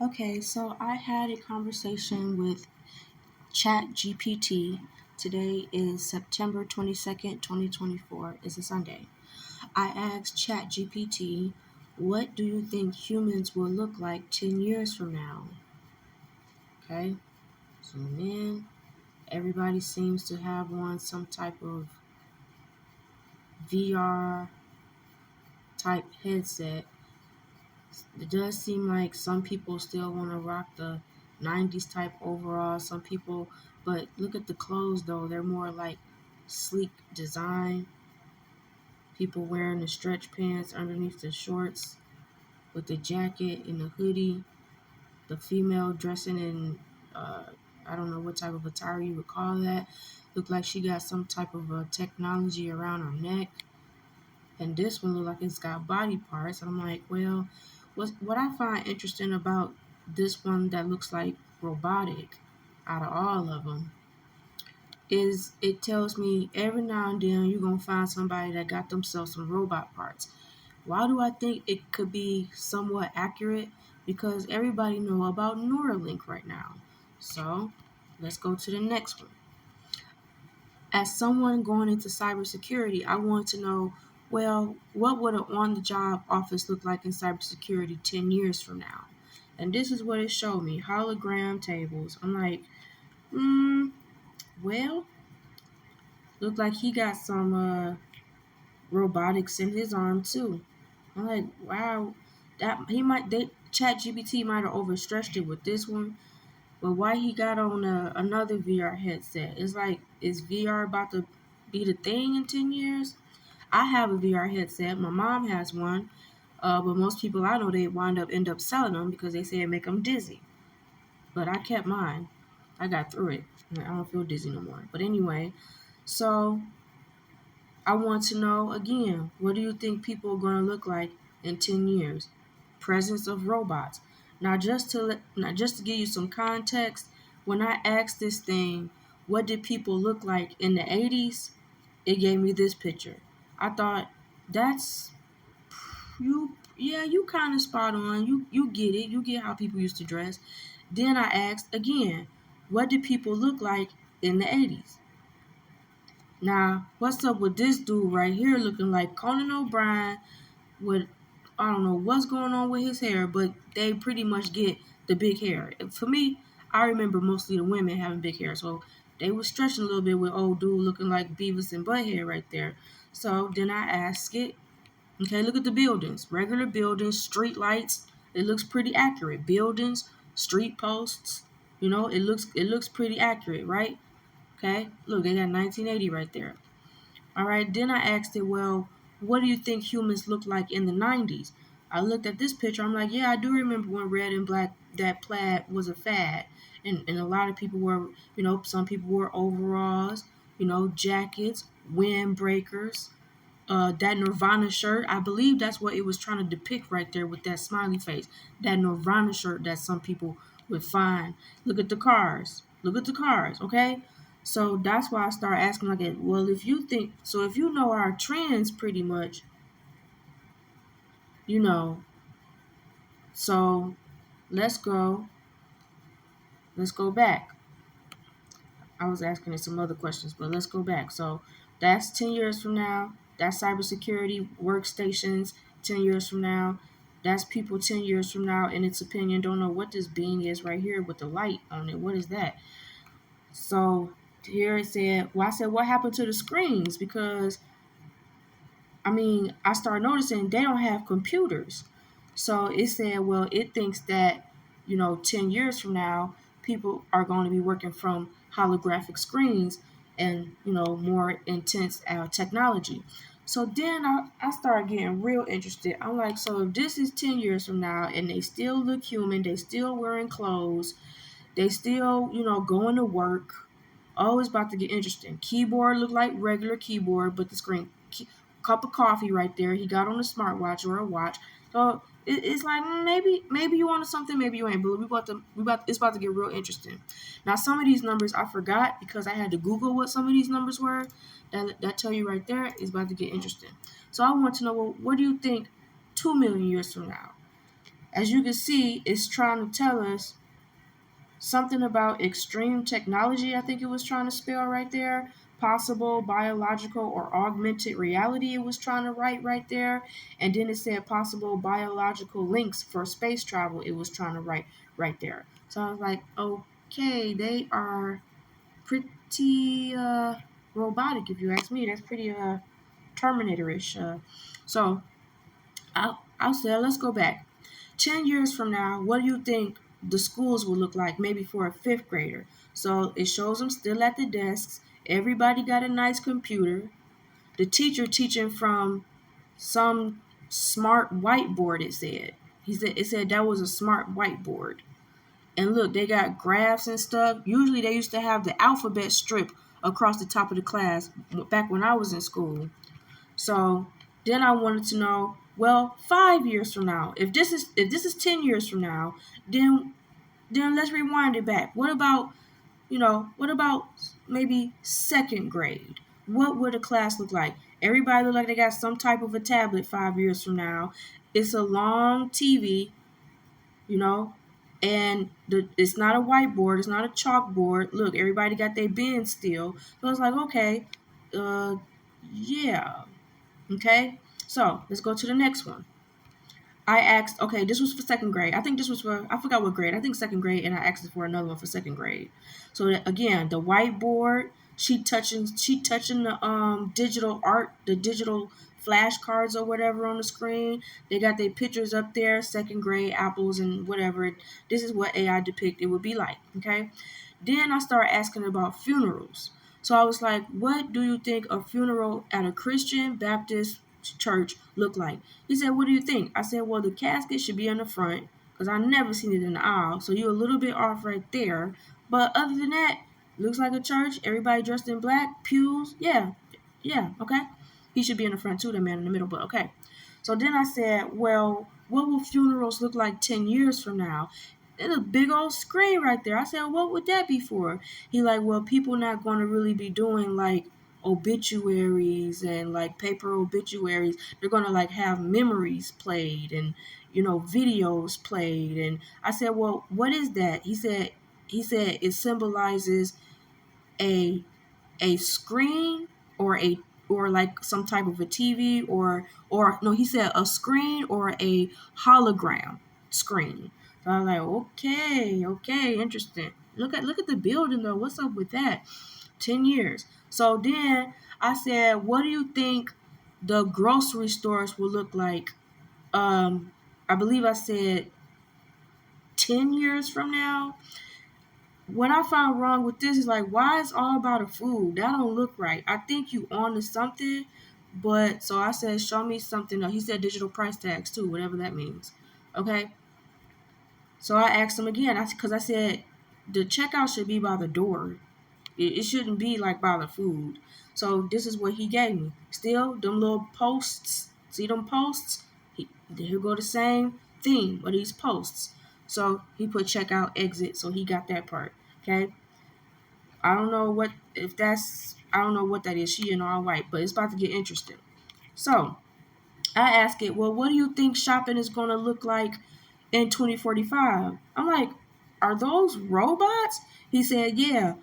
Okay, so I had a conversation with Chat GPT. Today is September 22nd, 2024. It's a Sunday. I asked Chat GPT, what do you think humans will look like 10 years from now? Okay, zoom in. Everybody seems to have on some type of VR type headset. It does seem like some people still want to rock the 90s type overalls. Some people, but look at the clothes though. They're more like sleek design. People wearing the stretch pants underneath the shorts with the jacket and the hoodie. The female dressing in, I don't know what type of attire you would call that. Look like she got some type of technology around her neck. And this one look like it's got body parts. And I'm like, well, what I find interesting about this one that looks like robotic out of all of them is it tells me every now and then you're going to find somebody that got themselves some robot parts. Why do I think it could be somewhat accurate? Because everybody know about Neuralink right now. So let's go to the next one. As someone going into cybersecurity, I want to know, well, what would an on-the-job office look like in cybersecurity 10 years from now? And this is what it showed me, hologram tables. I'm like, well, look like he got some robotics in his arm too. I'm like, wow, Chat GPT might have overstretched it with this one, but why he got on another VR headset? It's like, is VR about to be the thing in 10 years? I have a VR headset. My mom has one. But most people I know, they end up selling them because they say it make them dizzy. But I kept mine. I got through it. I don't feel dizzy no more. But anyway, so I want to know again, what do you think people are going to look like in 10 years? Presence of robots. Now just to give you some context, when I asked this thing, what did people look like in the 80s? It gave me this picture. I thought, that's you kind of spot on. You get it. You get how people used to dress. Then I asked again, what did people look like in the 80s? Now, what's up with this dude right here looking like Conan O'Brien with, I don't know what's going on with his hair, but they pretty much get the big hair. And for me, I remember mostly the women having big hair, so they were stretching a little bit with old dude looking like Beavis and Butthead right there. So then I asked it, okay, look at the buildings. Regular buildings, street lights. It looks pretty accurate. Buildings, street posts. It looks pretty accurate, right? Okay. Look, they got 1980 right there. All right. Then I asked it, well, what do you think humans looked like in the 90s? I looked at this picture. I'm like, yeah, I do remember when red and black, that plaid was a fad. And a lot of people were, some people wore overalls, jackets, windbreakers, that Nirvana shirt. I believe that's what it was trying to depict right there with that smiley face. That Nirvana shirt that some people would find. Look at the cars. Look at the cars, okay? So that's why I start asking like, well, if you know our trends pretty much, you know, so let's go back. I was asking it some other questions, but let's go back. So that's 10 years from now. That's cybersecurity workstations 10 years from now. That's people 10 years from now, in its opinion, don't know what this being is right here with the light on it. What is that? So here it said, well, I said, what happened to the screens? Because, I started noticing they don't have computers. So it said, well, it thinks that, 10 years from now, people are going to be working from holographic screens and, more intense technology. So then I started getting real interested. I'm like, so if this is 10 years from now and they still look human, they still wearing clothes, they still, going to work, oh, it's about to get interesting. Keyboard look like regular keyboard, but the screen, cup of coffee right there. He got on a smartwatch or a watch. So it's like maybe you wanted something, maybe you ain't. But it's about to get real interesting. Now some of these numbers I forgot because I had to Google what some of these numbers were. That tell you right there is about to get interesting. So I want to know, well, what do you think 2 million years from now? as you can see, it's trying to tell us something about extreme technology, I think it was trying to spell right there. Possible biological or augmented reality, it was trying to write right there. And then it said possible biological links for space travel, it was trying to write right there. So I was like, okay, they are pretty robotic, if you ask me. That's pretty Terminator-ish. So I'll say, let's go back. 10 years from now, what do you think the schools will look like, maybe for a fifth grader? So it shows them still at the desks. Everybody got a nice computer. The teacher teaching from some smart whiteboard, it said. It said that was a smart whiteboard. And look, they got graphs and stuff. Usually they used to have the alphabet strip across the top of the class back when I was in school. So then I wanted to know, well, 5 years from now, if this is 10 years from now, then let's rewind it back. What about maybe second grade? What would a class look like? Everybody look like they got some type of a tablet 5 years from now. It's a long TV, you know, and it's not a whiteboard, it's not a chalkboard. Look, everybody got their bins still. So it's like, okay, uh, yeah. Okay, so let's go to the next one. I asked, okay, this was for second grade. I think this was for, I forgot what grade. I think second grade, and I asked for another one for second grade. So again, the whiteboard, she touching the digital art, the digital flashcards or whatever on the screen. They got their pictures up there, second grade apples and whatever. This is what AI depict it would be like. Okay, then I started asking about funerals. So I was like, what do you think a funeral at a Christian Baptist church look like? He said, what do you think? I said, well, the casket should be in the front because I never seen it in the aisle. So you're a little bit off right there. But other than that, looks like a church. Everybody dressed in black. Pews. Yeah, okay. He should be in the front too, the man in the middle, but okay. So then I said, well, what will funerals look like 10 years from now? There's a big old screen right there. I said, what would that be for? He like, well, people not going to really be doing like obituaries and like paper obituaries. They're going to like have memories played and videos played. And I said, well, what is that? He said it symbolizes a a screen or like some type of a TV or no, he said a screen or a hologram screen. So I was like, okay, interesting. Look at the building though. What's up with that? 10 years. So then I said, what do you think the grocery stores will look like? I believe I said 10 years from now. What I found wrong with this is like, why is all about the food? That don't look right. I think you on to something, but so I said, show me something else. He said digital price tags too, whatever that means. Okay. So I asked him again, because I said the checkout should be by the door. It shouldn't be like by the food. So this is what he gave me. Still, them little posts. See them posts? Here go the same theme of these posts. So he put checkout exit. So he got that part. Okay. I don't know what that is. She in all white, but it's about to get interesting. So I asked it, well, what do you think shopping is gonna look like in 2045? I'm like, are those robots? He said, yeah.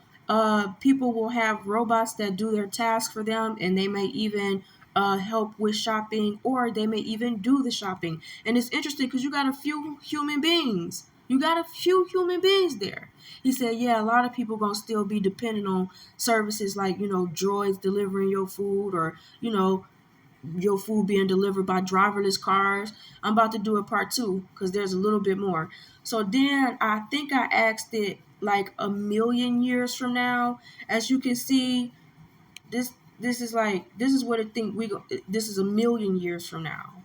People will have robots that do their tasks for them, and they may even help with shopping, or they may even do the shopping. And it's interesting because you got a few human beings. You got a few human beings there. He said, yeah, a lot of people gonna still be dependent on services like droids delivering your food, or your food being delivered by driverless cars. I'm about to do a part 2 because there's a little bit more. So then I think I asked it like a million years from now. As you can see, this is what it think we go. This is a million years from now.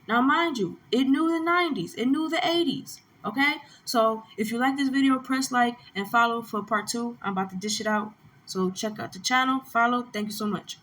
Now, mind you, it knew the 90s, it knew the 80s. Okay, so if you like this video, press like and follow for part 2. I'm about to dish it out. So check out the channel, follow. Thank you so much.